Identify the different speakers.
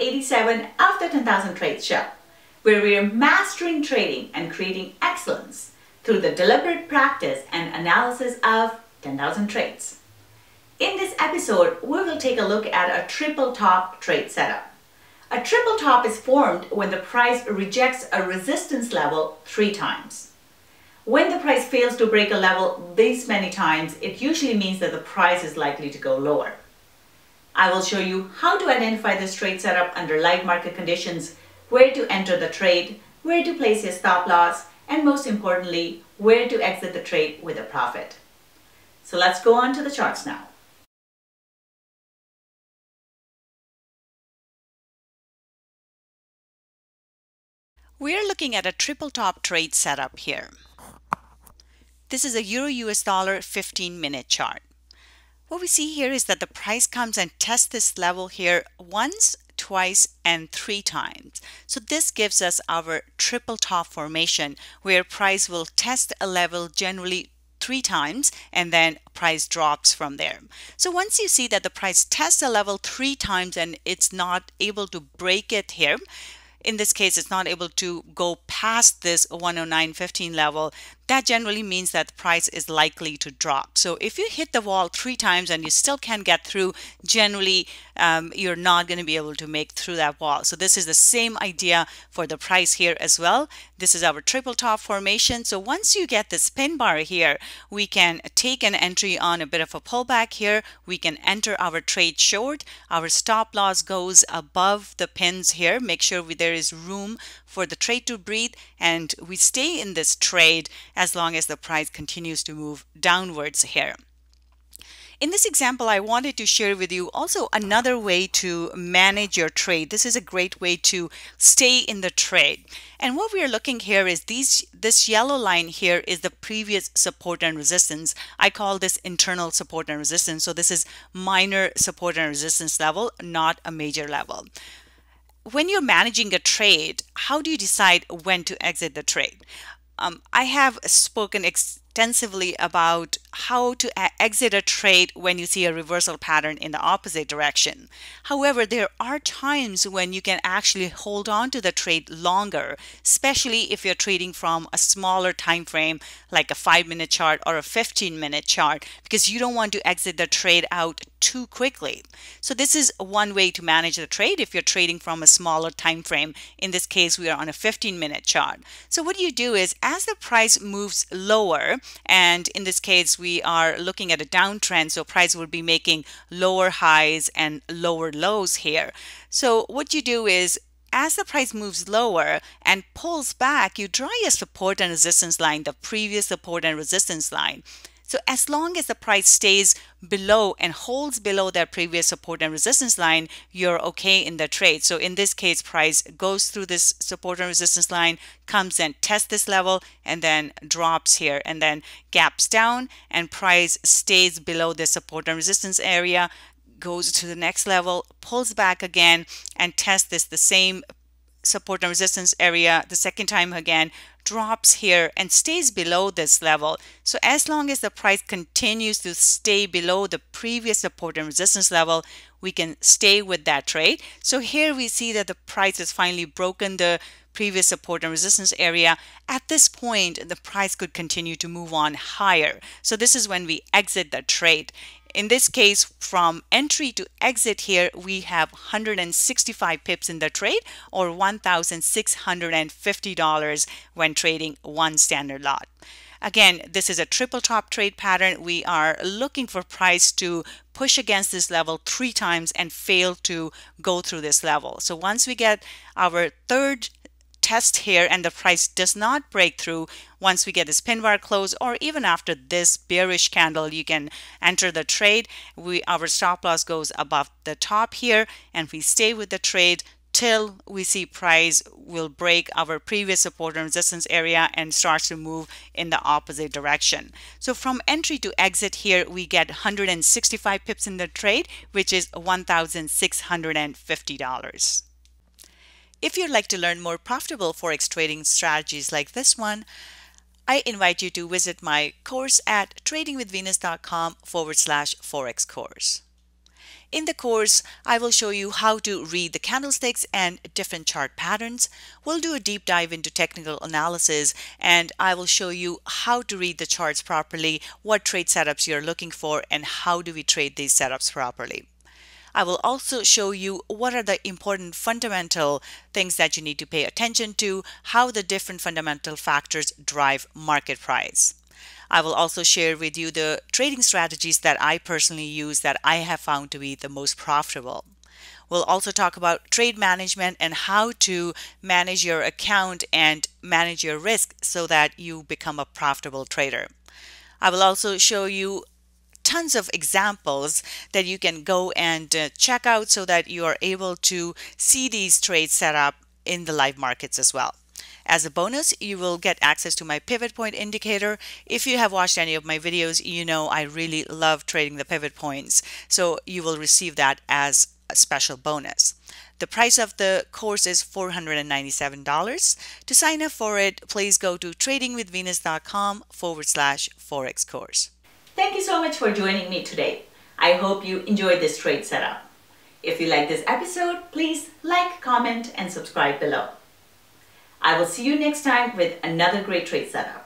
Speaker 1: 87 of the 10,000 Trades Show, where we are mastering trading and creating excellence through the deliberate practice and analysis of 10,000 trades. In this episode, we will take a look at a triple top trade setup. A triple top is formed when the price rejects a resistance level 3 times. When the price fails to break a level this many times, it usually means that the price is likely to go lower. I will show you how to identify this trade setup under live market conditions, where to enter the trade, where to place your stop loss, and most importantly, where to exit the trade with a profit. So let's go on to the charts now. We are looking at a triple top trade setup here. This is a Euro-US dollar 15-minute chart. What we see here is that the price comes and tests this level here once, twice, and 3 times. So this gives us our triple top formation, where price will test a level generally 3 times and then price drops from there. So once you see that the price tests a level 3 times and it's not able to break it here, in this case it's not able to go past this 109.15 level, that generally means that the price is likely to drop. So if you hit the wall 3 times and you still can't get through, generally you're not going to be able to make through that wall. So this is the same idea for the price here as well. This is our triple top formation. So once you get this pin bar here, we can take an entry on a bit of a pullback here. We can enter our trade short. Our stop loss goes above the pins here. Make sure there is room for the trade to breathe, and we stay in this trade as long as the price continues to move downwards here. In this example, I wanted to share with you also another way to manage your trade. This is a great way to stay in the trade. And what we are looking here is this yellow line here is the previous support and resistance. I call this internal support and resistance. So this is minor support and resistance level, not a major level. When you're managing a trade, how do you decide when to exit the trade? I have spoken extensively about how to exit a trade when you see a reversal pattern in the opposite direction. However, there are times when you can actually hold on to the trade longer, especially if you're trading from a smaller time frame like a 5-minute chart or a 15-minute chart, because you don't want to exit the trade out too quickly. So this is one way to manage the trade if you're trading from a smaller time frame. In this case, we are on a 15-minute chart. So what you do is, as the price moves lower, and in this case we are looking at a downtrend, so price will be making lower highs and lower lows here. So what you do is, as the price moves lower and pulls back, you draw a support and resistance line, the previous support and resistance line. So as long as the price stays below and holds below that previous support and resistance line, you're okay in the trade. So in this case, price goes through this support and resistance line, comes and tests this level, and then drops here and then gaps down, and price stays below the support and resistance area, goes to the next level, pulls back again, and tests the same support and resistance area the second time again, drops here and stays below this level. So as long as the price continues to stay below the previous support and resistance level, we can stay with that trade. So here we see that the price has finally broken the previous support and resistance area. At this point, the price could continue to move on higher. So this is when we exit the trade. In this case, from entry to exit here, we have 165 pips in the trade, or $1,650 when trading one standard lot. Again, this is a triple top trade pattern. We are looking for price to push against this level 3 times and fail to go through this level. So once we get our third test here and the price does not break through, once we get this pin bar close, or even after this bearish candle, you can enter the trade. Our stop loss goes above the top here, and we stay with the trade till we see price will break our previous support and resistance area and starts to move in the opposite direction. So from entry to exit here, we get 165 pips in the trade, which is $1,650. If you'd like to learn more profitable Forex trading strategies like this one, I invite you to visit my course at tradingwithvenus.com/Forex course. In the course, I will show you how to read the candlesticks and different chart patterns. We'll do a deep dive into technical analysis, and I will show you how to read the charts properly, what trade setups you're looking for, and how do we trade these setups properly. I will also show you what are the important fundamental things that you need to pay attention to, how the different fundamental factors drive market price. I will also share with you the trading strategies that I personally use that I have found to be the most profitable. We'll also talk about trade management and how to manage your account and manage your risk so that you become a profitable trader. I will also show you tons of examples that you can go and check out so that you are able to see these trades set up in the live markets as well. As a bonus, you will get access to my pivot point indicator. If you have watched any of my videos, you know I really love trading the pivot points, so you will receive that as a special bonus. The price of the course is $497. To sign up for it, please go to tradingwithvenus.com/Forex course. Thank you so much for joining me today. I hope you enjoyed this trade setup. If you like this episode, please like, comment, and subscribe below. I will see you next time with another great trade setup.